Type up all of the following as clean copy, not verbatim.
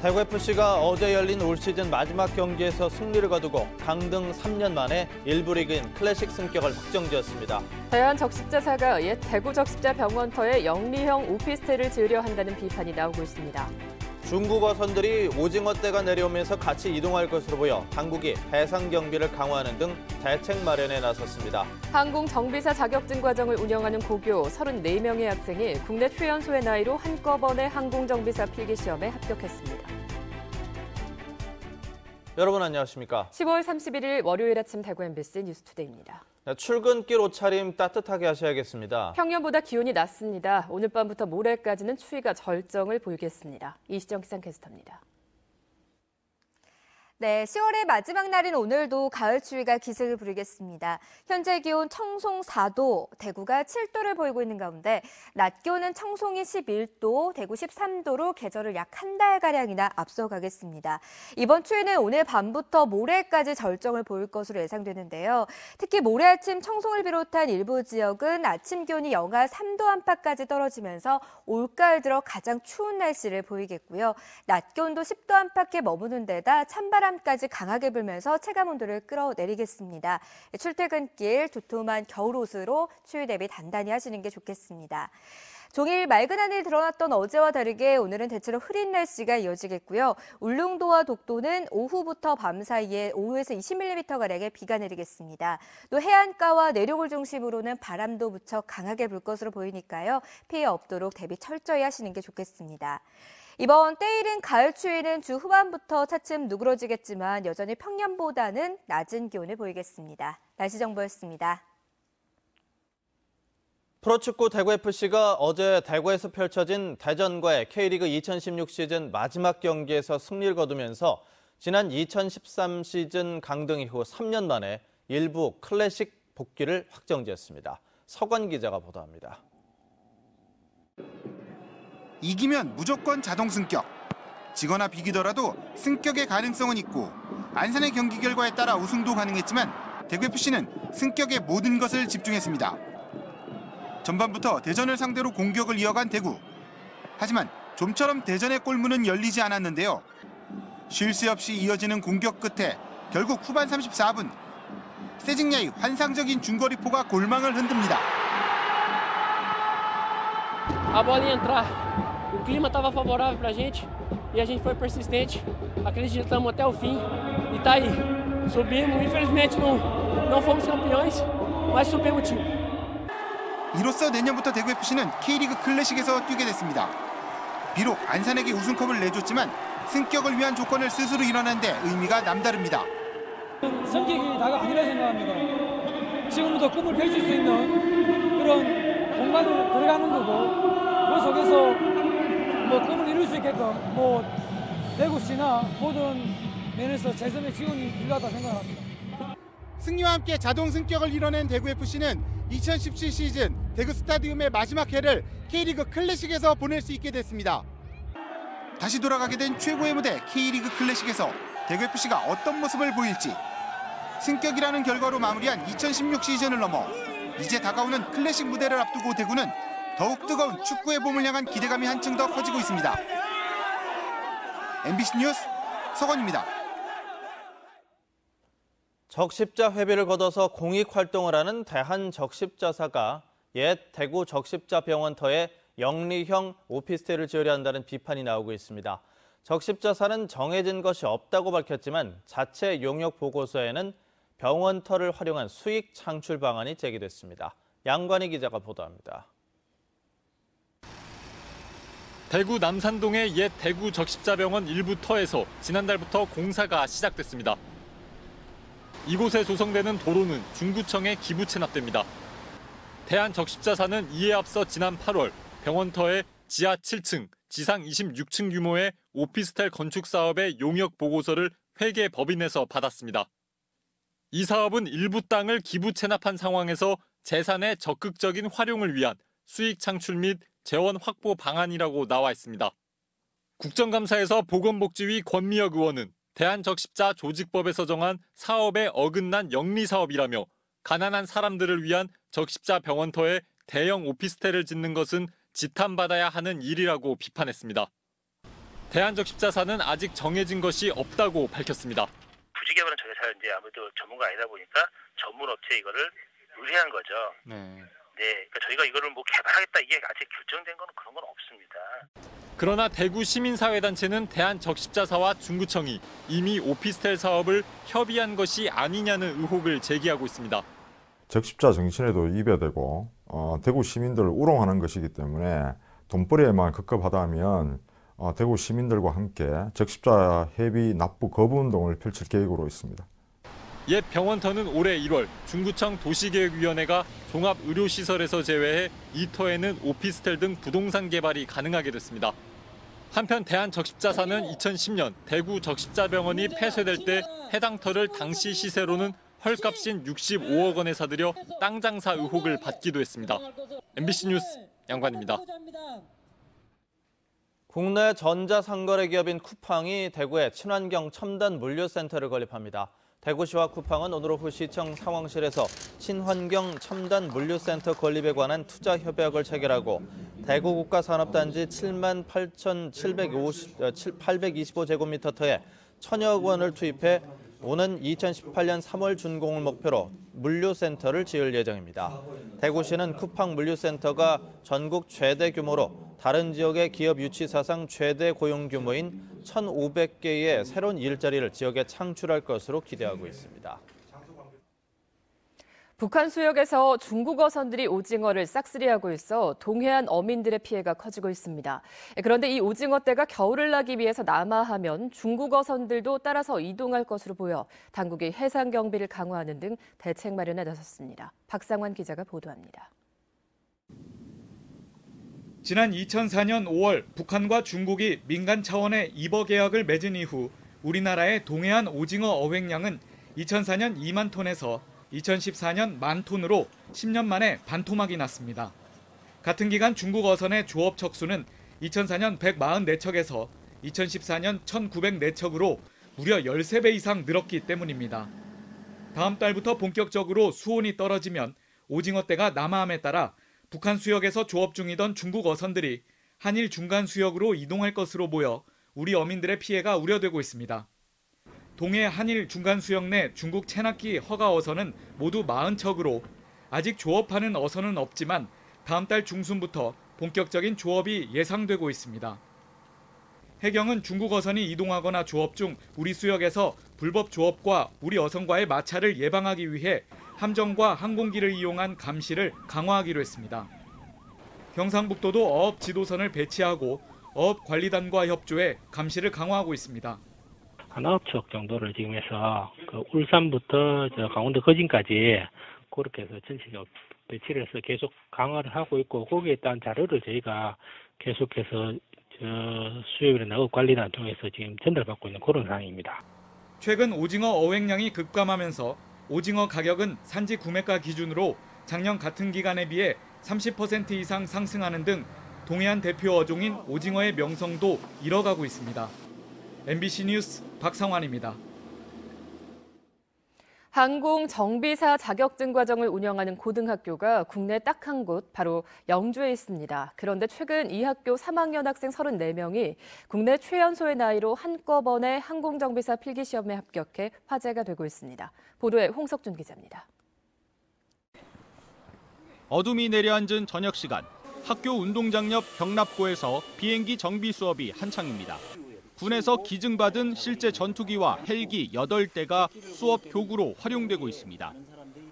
대구FC가 어제 열린 올 시즌 마지막 경기에서 승리를 거두고 강등 3년 만에 1부 리그인 클래식 승격을 확정지었습니다. 대한적십자사가 옛 대구적십자병원터에 영리형 오피스텔을 지으려 한다는 비판이 나오고 있습니다. 중국 어선들이 오징어떼가 내려오면서 같이 이동할 것으로 보여 당국이 해상 경비를 강화하는 등 대책 마련에 나섰습니다. 항공정비사 자격증 과정을 운영하는 고교 34명의 학생이 국내 최연소의 나이로 한꺼번에 항공정비사 필기시험에 합격했습니다. 여러분 안녕하십니까? 10월 31일 월요일 아침 대구 MBC 뉴스투데이입니다. 출근길 옷차림 따뜻하게 하셔야겠습니다. 평년보다 기온이 낮습니다. 오늘 밤부터 모레까지는 추위가 절정을 보이겠습니다. 이시정 기상캐스터입니다. 네, 10월의 마지막 날인 오늘도 가을 추위가 기승을 부리겠습니다. 현재 기온 청송 4도, 대구가 7도를 보이고 있는 가운데 낮 기온은 청송이 11도, 대구 13도로 계절을 약 한 달가량이나 앞서가겠습니다. 이번 추위는 오늘 밤부터 모레까지 절정을 보일 것으로 예상되는데요. 특히 모레 아침 청송을 비롯한 일부 지역은 아침 기온이 영하 3도 안팎까지 떨어지면서 올가을 들어 가장 추운 날씨를 보이겠고요. 낮 기온도 10도 안팎에 머무는 데다 찬바람까지 강하게 불면서 체감온도를 끌어내리겠습니다. 출퇴근길 두툼한 겨울옷으로 추위 대비 단단히 하시는 게 좋겠습니다. 종일 맑은 하늘이 드러났던 어제와 다르게 오늘은 대체로 흐린 날씨가 이어지겠고요. 울릉도와 독도는 오후부터 밤 사이에 5에서 20mm가량의 비가 내리겠습니다. 또 해안가와 내륙을 중심으로는 바람도 무척 강하게 불 것으로 보이니까요. 피해 없도록 대비 철저히 하시는 게 좋겠습니다. 이번 때이른 가을 추위는 주 후반부터 차츰 누그러지겠지만 여전히 평년보다는 낮은 기온을 보이겠습니다. 날씨 정보였습니다. 프로축구 대구FC가 어제 대구에서 펼쳐진 대전과의 K리그 2016 시즌 마지막 경기에서 승리를 거두면서 지난 2013 시즌 강등 이후 3년 만에 일부 클래식 복귀를 확정지었습니다. 서관 기자가 보도합니다. 이기면 무조건 자동 승격. 지거나 비기더라도 승격의 가능성은 있고 안산의 경기 결과에 따라 우승도 가능했지만 대구FC는 승격의 모든 것을 집중했습니다. 전반부터 대전을 상대로 공격을 이어간 대구. 하지만 좀처럼 대전의 골문은 열리지 않았는데요. 쉴 새 없이 이어지는 공격 끝에 결국 후반 34분 세징야의 환상적인 중거리포가 골망을 흔듭니다. A bola ia entrar, o clima estava favorável para a gente e a gente foi persistente, acreditamos até o fim e tá aí. Subimos, infelizmente não fomos campeões, mas subimos o time. 이로써 내년부터 대구FC는 K리그 클래식에서 뛰게 됐습니다. 비록 안산에게 우승컵을 내줬지만 승격을 위한 조건을 스스로 이뤄낸 데 의미가 남다릅니다. 승격이 다가 아니라 생각합니다. 지금부터 꿈을 펼칠 수 있는 그런 공간으로 들어가는 거고 그 속에서 꿈을 이룰 수 있게끔 대구시나 모든 면에서 재선의 지원이 필요하다 생각합니다. 승리와 함께 자동 승격을 이뤄낸 대구FC는 2017 시즌 대구 스타디움의 마지막 해를 K리그 클래식에서 보낼 수 있게 됐습니다. 다시 돌아가게 된 최고의 무대 K리그 클래식에서 대구FC가 어떤 모습을 보일지 승격이라는 결과로 마무리한 2016 시즌을 넘어 이제 다가오는 클래식 무대를 앞두고 대구는 더욱 뜨거운 축구의 봄을 향한 기대감이 한층 더 커지고 있습니다. MBC 뉴스 서건입니다. 적십자 회비를 걷어서 공익 활동을 하는 대한적십자사가 옛 대구 적십자병원터에 영리형 오피스텔을 지으려 한다는 비판이 나오고 있습니다. 적십자사는 정해진 것이 없다고 밝혔지만 자체 용역 보고서에는 병원터를 활용한 수익 창출 방안이 제기됐습니다. 양관희 기자가 보도합니다. 대구 남산동의 옛 대구 적십자병원 일부 터에서 지난달부터 공사가 시작됐습니다. 이곳에 조성되는 도로는 중구청에 기부 체납됩니다. 대한적십자사는 이에 앞서 지난 8월 병원터에 지하 7층, 지상 26층 규모의 오피스텔 건축 사업의 용역 보고서를 회계 법인에서 받았습니다. 이 사업은 일부 땅을 기부 체납한 상황에서 재산의 적극적인 활용을 위한 수익 창출 및 재원 확보 방안이라고 나와 있습니다. 국정감사에서 보건복지위 권미혁 의원은 대한적십자 조직법에서 정한 사업에 어긋난 영리사업이라며 가난한 사람들을 위한 적십자 병원터에 대형 오피스텔을 짓는 것은 지탄받아야 하는 일이라고 비판했습니다. 대한적십자사는 아직 정해진 것이 없다고 밝혔습니다. 부지 개발은 저희가 잘 이제 아무래도 전문가 아니다 보니까 전문 업체에 이거를 의뢰한 거죠. 네, 그러니까 저희가 이거를 뭐 개발하겠다 이게 아직 결정된 건 그런 건 없습니다. 그러나 대구 시민사회단체는 대한적십자사와 중구청이 이미 오피스텔 사업을 협의한 것이 아니냐는 의혹을 제기하고 있습니다. 적십자 정신에도 이배되고 대구 시민들을 우롱하는 것이기 때문에 돈벌이에만 급급하다면 대구 시민들과 함께 적십자 해비 납부 거부 운동을 펼칠 계획으로 있습니다. 옛 병원터는 올해 1월 중구청 도시계획위원회가 종합의료시설에서 제외해 이 터에는 오피스텔 등 부동산 개발이 가능하게 됐습니다. 한편 대한적십자사는 2010년 대구 적십자병원이 폐쇄될 때 해당 터를 당시 시세로는 헐값인 65억 원에 사들여 땅 장사 의혹을 받기도 했습니다. MBC 뉴스 양관입니다. 국내 전자상거래 기업인 쿠팡이 대구에 친환경 첨단 물류센터를 건립합니다. 대구시와 쿠팡은 오늘 오후 시청 상황실에서 친환경 첨단 물류센터 건립에 관한 투자 협약을 체결하고 대구 국가산업단지 7825제곱미터터에 1,000여 원을 투입해 오는 2018년 3월 준공을 목표로 물류센터를 지을 예정입니다. 대구시는 쿠팡 물류센터가 전국 최대 규모로 다른 지역의 기업 유치 사상 최대 고용 규모인 1,500개의 새로운 일자리를 지역에 창출할 것으로 기대하고 있습니다. 북한 수역에서 중국 어선들이 오징어를 싹쓸이하고 있어 동해안 어민들의 피해가 커지고 있습니다. 그런데 이 오징어 떼가 겨울을 나기 위해서 남하하면 중국 어선들도 따라서 이동할 것으로 보여 당국이 해상 경비를 강화하는 등 대책 마련에 나섰습니다. 박상환 기자가 보도합니다. 지난 2004년 5월 북한과 중국이 민간 차원의 입어 계약을 맺은 이후 우리나라의 동해안 오징어 어획량은 2004년 2만 톤에서 2014년 1만 톤으로 10년 만에 반토막이 났습니다. 같은 기간 중국 어선의 조업 척수는 2004년 144척에서 2014년 1,904척으로 무려 13배 이상 늘었기 때문입니다. 다음 달부터 본격적으로 수온이 떨어지면 오징어 떼가 남하함에 따라 북한 수역에서 조업 중이던 중국 어선들이 한일 중간 수역으로 이동할 것으로 보여 우리 어민들의 피해가 우려되고 있습니다. 동해 한일 중간 수역 내 중국 체납기 허가 어선은 모두 40척으로 아직 조업하는 어선은 없지만 다음 달 중순부터 본격적인 조업이 예상되고 있습니다. 해경은 중국 어선이 이동하거나 조업 중 우리 수역에서 불법 조업과 우리 어선과의 마찰을 예방하기 위해 함정과 항공기를 이용한 감시를 강화하기로 했습니다. 경상북도도 어업 지도선을 배치하고 어업관리단과 협조해 감시를 강화하고 있습니다. 한 9척 정도를 지금 해서 울산부터 강원도 거진까지 그렇게 해서 전체적으로 배치를 해서 계속 강화를 하고 있고 거기에 따른 자료를 저희가 계속해서 수협이나 어업관리단 통해서 지금 전달받고 있는 그런 상황입니다. 최근 오징어 어획량이 급감하면서 오징어 가격은 산지 구매가 기준으로 작년 같은 기간에 비해 30% 이상 상승하는 등 동해안 대표 어종인 오징어의 명성도 잃어가고 있습니다. MBC 뉴스 박상환입니다. 항공정비사 자격증 과정을 운영하는 고등학교가 국내 딱 한 곳, 바로 영주에 있습니다. 그런데 최근 이 학교 3학년 학생 34명이 국내 최연소의 나이로 한꺼번에 항공정비사 필기시험에 합격해 화제가 되고 있습니다. 보도에 홍석준 기자입니다. 어둠이 내려앉은 저녁 시간, 학교 운동장 옆 병납고에서 비행기 정비 수업이 한창입니다. 군에서 기증받은 실제 전투기와 헬기 8대가 수업 교구로 활용되고 있습니다.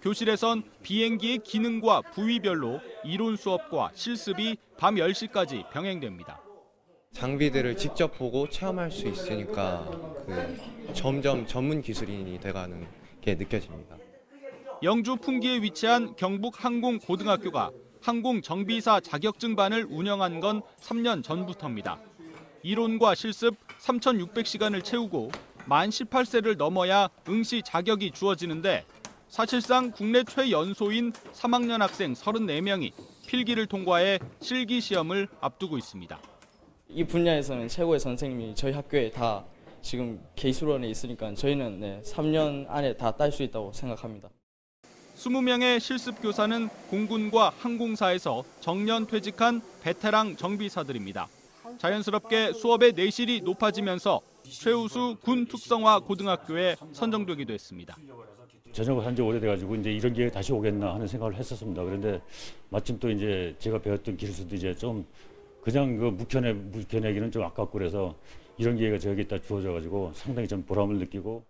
교실에선 비행기의 기능과 부위별로 이론 수업과 실습이 밤 10시까지 병행됩니다. 장비들을 직접 보고 체험할 수 있으니까 점점 전문 기술인이 돼가는 게 느껴집니다. 영주 풍기에 위치한 경북항공고등학교가 항공정비사 자격증반을 운영한 건 3년 전부터입니다. 이론과 실습 3,600시간을 채우고 만 18세를 넘어야 응시 자격이 주어지는데 사실상 국내 최연소인 3학년 학생 34명이 필기를 통과해 실기 시험을 앞두고 있습니다. 이 분야에서는 최고의 선생님이 저희 학교에 다 지금 개수론에 있으니까 저희는 3년 안에 다 딸 수 있다고 생각합니다. 20명의 실습 교사는 공군과 항공사에서 정년 퇴직한 베테랑 정비사들입니다. 자연스럽게 수업의 내실이 높아지면서 최우수 군 특성화 고등학교에 선정되기도 했습니다. 전역을 한 지 오래돼가지고 이제 이런 기회가 다시 오겠나 하는 생각을 했었습니다. 그런데 마침 또 이제 제가 배웠던 기술도 이제 좀 그냥 그 묵혀내기는 좀 아깝고 그래서 이런 기회가 저에게 주어져가지고 상당히 좀 보람을 느끼고.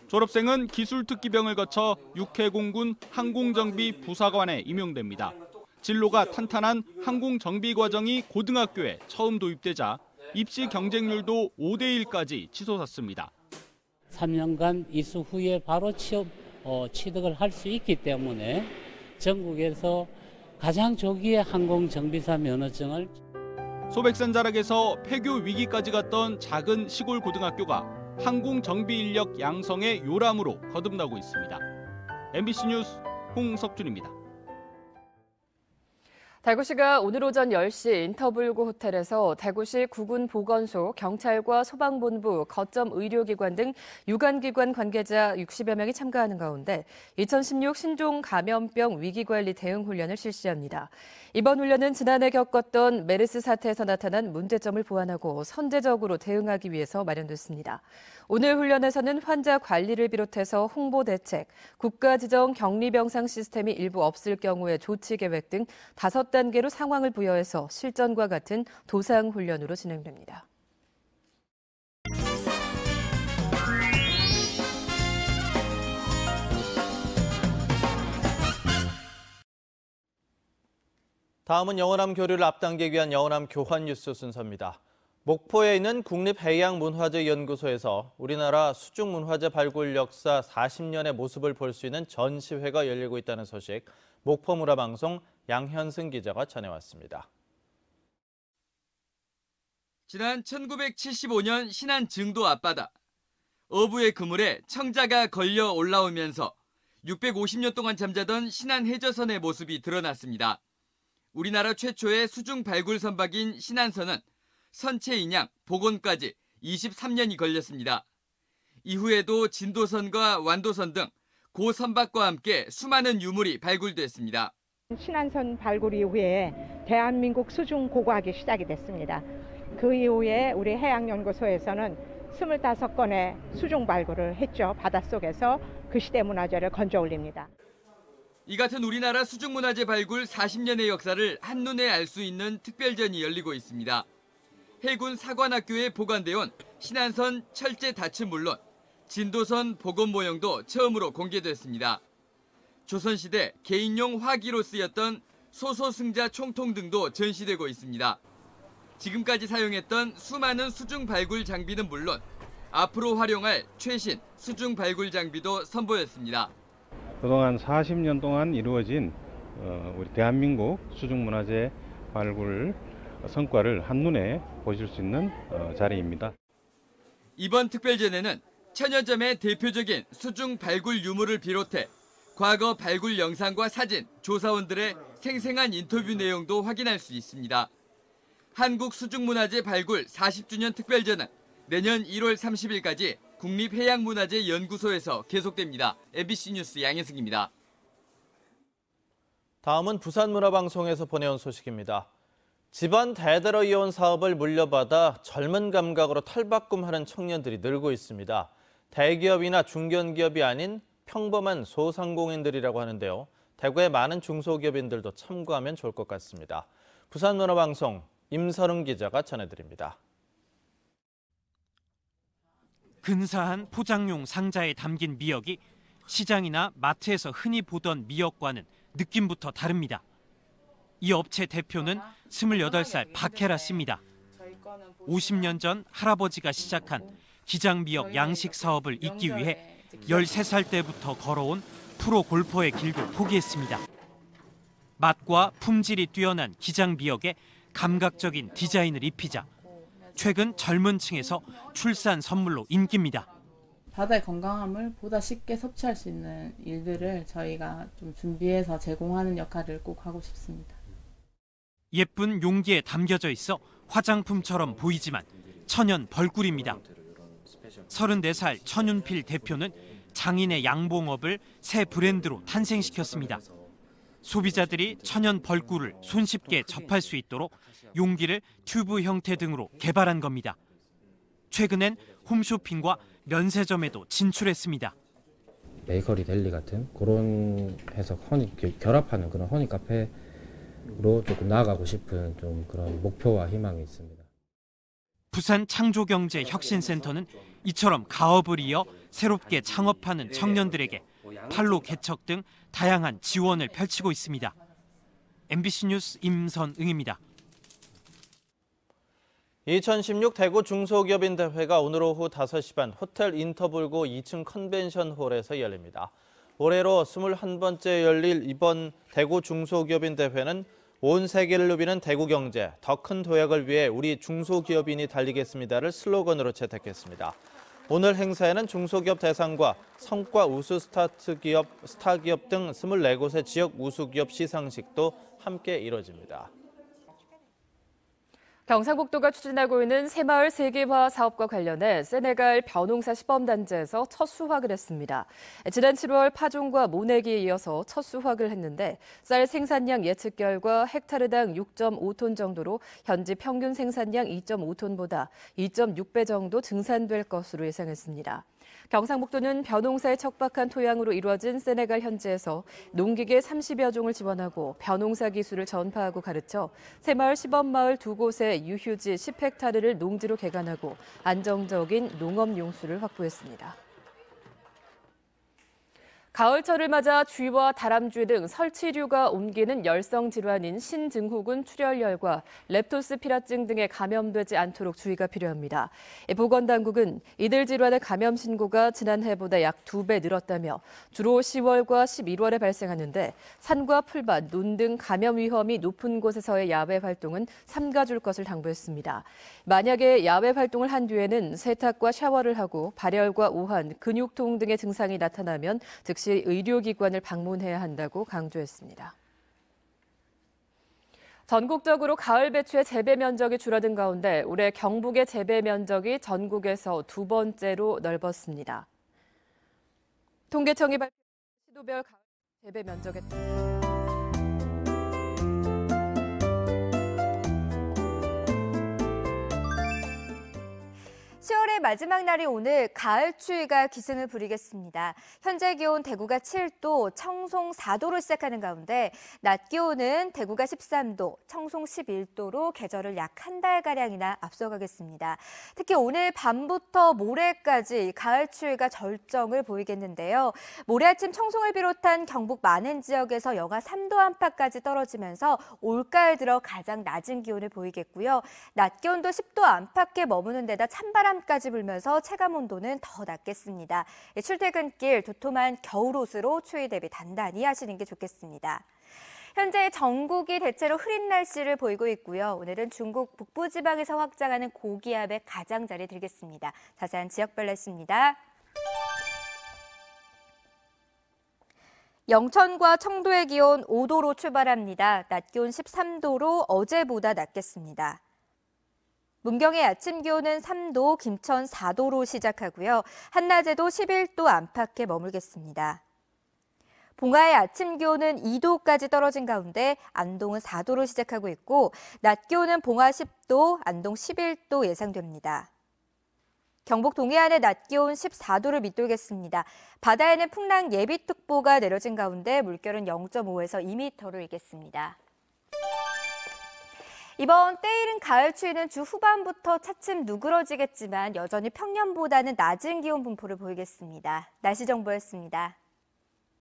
졸업생은 기술특기병을 거쳐 육해공군 항공정비 부사관에 임용됩니다. 진로가 탄탄한 항공정비 과정이 고등학교에 처음 도입되자 입시 경쟁률도 5대1까지 치솟았습니다. 3년간 이수 후에 바로 취득을 할 수 있기 때문에 전국에서 가장 조기에 항공정비사 면허증을. 소백산 자락에서 폐교 위기까지 갔던 작은 시골 고등학교가 항공정비 인력 양성의 요람으로 거듭나고 있습니다. MBC 뉴스 홍석준입니다. 대구시가 오늘 오전 10시 인터블구 호텔에서 대구시 구군보건소, 경찰과 소방본부, 거점 의료기관 등 유관기관 관계자 60여 명이 참가하는 가운데 2016 신종 감염병 위기관리 대응 훈련을 실시합니다. 이번 훈련은 지난해 겪었던 메르스 사태에서 나타난 문제점을 보완하고 선제적으로 대응하기 위해서 마련됐습니다. 오늘 훈련에서는 환자 관리를 비롯해서 홍보 대책, 국가 지정 격리병상 시스템이 일부 없을 경우의 조치 계획 등 5단계로 상황을 부여해서 실전과 같은 도상 훈련으로 진행됩니다. 다음은 영어남 교류를 앞당기기 위한 영어남 교환 뉴스 순서입니다. 목포에 있는 국립해양문화재연구소에서 우리나라 수중문화재 발굴 역사 40년의 모습을 볼 수 있는 전시회가 열리고 있다는 소식, 목포문화방송 양현승 기자가 전해왔습니다. 지난 1975년 신안 증도 앞바다, 어부의 그물에 청자가 걸려 올라오면서 650년 동안 잠자던 신안 해저선의 모습이 드러났습니다. 우리나라 최초의 수중 발굴 선박인 신안선은 선체 인양, 복원까지 23년이 걸렸습니다. 이후에도 진도선과 완도선 등 고 선박과 함께 수많은 유물이 발굴됐습니다. 신안선 발굴 이후에 대한민국 수중 고고학이 시작이 됐습니다. 그 이후에 우리 해양연구소에서는 25건의 수중 발굴을 했죠. 바닷속에서 그 시대 문화재를 건져 올립니다. 이 같은 우리나라 수중문화재 발굴 40년의 역사를 한눈에 알 수 있는 특별전이 열리고 있습니다. 해군 사관학교에 보관되어 온 신안선 철제 닻은 물론 진도선 복원 모형도 처음으로 공개됐습니다. 조선시대 개인용 화기로 쓰였던 소소승자 총통 등도 전시되고 있습니다. 지금까지 사용했던 수많은 수중 발굴 장비는 물론 앞으로 활용할 최신 수중 발굴 장비도 선보였습니다. 그동안 40년 동안 이루어진 우리 대한민국 수중문화재 발굴 성과를 한눈에 보실 수 있는 자리입니다. 이번 특별전에는 천여점의 대표적인 수중 발굴 유물을 비롯해 과거 발굴 영상과 사진, 조사원들의 생생한 인터뷰 내용도 확인할 수 있습니다. 한국 수중문화재 발굴 40주년 특별전은 내년 1월 30일까지 국립해양문화재연구소에서 계속됩니다. MBC 뉴스 양혜승입니다. 다음은 부산문화방송에서 보내온 소식입니다. 집안 대대로 이어온 사업을 물려받아 젊은 감각으로 탈바꿈하는 청년들이 늘고 있습니다. 대기업이나 중견기업이 아닌 평범한 소상공인들이라고 하는데요. 대구의 많은 중소기업인들도 참고하면 좋을 것 같습니다. 부산문화방송 임설웅 기자가 전해드립니다. 근사한 포장용 상자에 담긴 미역이 시장이나 마트에서 흔히 보던 미역과는 느낌부터 다릅니다. 이 업체 대표는 28살 박혜라 씨입니다. 50년 전 할아버지가 시작한 기장미역 양식 사업을 잇기 위해 13살 때부터 걸어온 프로 골퍼의 길도 포기했습니다. 맛과 품질이 뛰어난 기장미역에 감각적인 디자인을 입히자 최근 젊은 층에서 출산 선물로 인기입니다. 바다의 건강함을 보다 쉽게 섭취할 수 있는 일들을 저희가 좀 준비해서 제공하는 역할을 꼭 하고 싶습니다. 예쁜 용기에 담겨져 있어 화장품처럼 보이지만 천연 벌꿀입니다. 34살 천윤필 대표는 장인의 양봉업을 새 브랜드로 탄생시켰습니다. 소비자들이 천연 벌꿀을 손쉽게 접할 수 있도록 용기를 튜브 형태 등으로 개발한 겁니다. 최근엔 홈쇼핑과 면세점에도 진출했습니다. 베이커리 델리 같은 그런 해서 결합하는 그런 허니 카페로 조금 나아가고 싶은 좀 그런 목표와 희망이 있습니다. 부산 창조경제혁신센터는 이처럼 가업을 이어 새롭게 창업하는 청년들에게 판로 개척 등 다양한 지원을 펼치고 있습니다. MBC 뉴스 임선응입니다. 2016 대구 중소기업인 대회가 오늘 오후 5시 반 호텔 인터블고 2층 컨벤션홀에서 열립니다. 올해로 21번째 열릴 이번 대구 중소기업인 대회는 온 세계를 누비는 대구 경제, 더 큰 도약을 위해 우리 중소기업인이 달리겠습니다를 슬로건으로 채택했습니다. 오늘 행사에는 중소기업 대상과 성과 우수 스타기업 등 24곳의 지역 우수기업 시상식도 함께 이뤄집니다. 경상북도가 추진하고 있는 새마을 세계화 사업과 관련해 세네갈 벼농사 시범단지에서 첫 수확을 했습니다. 지난 7월 파종과 모내기에 이어서 첫 수확을 했는데 쌀 생산량 예측 결과 헥타르당 6.5톤 정도로 현지 평균 생산량 2.5톤보다 2.6배 정도 증산될 것으로 예상했습니다. 경상북도는 벼농사에 척박한 토양으로 이루어진 세네갈 현지에서 농기계 30여 종을 지원하고 벼농사 기술을 전파하고 가르쳐 새마을 시범마을 2곳의 유휴지 10헥타르를 농지로 개간하고 안정적인 농업 용수를 확보했습니다. 가을철을 맞아 쥐와 다람쥐 등 설치류가 옮기는 열성 질환인 신증후군 출혈열과 렙토스피라증 등에 감염되지 않도록 주의가 필요합니다. 보건당국은 이들 질환의 감염 신고가 지난해보다 약 2배 늘었다며 주로 10월과 11월에 발생하는데 산과 풀밭, 논 등 감염 위험이 높은 곳에서의 야외 활동은 삼가줄 것을 당부했습니다. 만약에 야외 활동을 한 뒤에는 세탁과 샤워를 하고 발열과 오한, 근육통 등의 증상이 나타나면 즉시 의료기관을 방문해야 한다고 강조했습니다. 전국적으로 가을 배추의 재배 면적이 줄어든 가운데 올해 경북의 재배 면적이 전국에서 두 번째로 넓었습니다. 통계청이 발표한 시도별 가을 재배 면적에 10월의 마지막 날이 오늘 가을 추위가 기승을 부리겠습니다. 현재 기온 대구가 7도, 청송 4도로 시작하는 가운데 낮 기온은 대구가 13도, 청송 11도로 계절을 약 한 달가량이나 앞서가겠습니다. 특히 오늘 밤부터 모레까지 가을 추위가 절정을 보이겠는데요. 모레 아침 청송을 비롯한 경북 많은 지역에서 영하 3도 안팎까지 떨어지면서 올가을 들어 가장 낮은 기온을 보이겠고요. 낮 기온도 10도 안팎에 머무는 데다 찬바람까지 불면서 체감 온도는 더 낮겠습니다. 출퇴근길 도톰한 겨울옷으로 추위 대비 단단히 하시는 게 좋겠습니다. 현재 전국이 대체로 흐린 날씨를 보이고 있고요. 오늘은 중국 북부지방에서 확장하는 고기압의 가장자리 들겠습니다. 자세한 지역별 날씨입니다. 영천과 청도의 기온 5도로 출발합니다. 낮 기온 13도로 어제보다 낮겠습니다. 문경의 아침 기온은 3도, 김천 4도로 시작하고요. 한낮에도 11도 안팎에 머물겠습니다. 봉화의 아침 기온은 2도까지 떨어진 가운데 안동은 4도로 시작하고 있고 낮 기온은 봉화 10도, 안동 11도 예상됩니다. 경북 동해안의 낮 기온 14도를 밑돌겠습니다. 바다에는 풍랑 예비특보가 내려진 가운데 물결은 0.5에서 2m로 일겠습니다. 이번 때이른 가을 추위는 주 후반부터 차츰 누그러지겠지만 여전히 평년보다는 낮은 기온 분포를 보이겠습니다. 날씨 정보였습니다.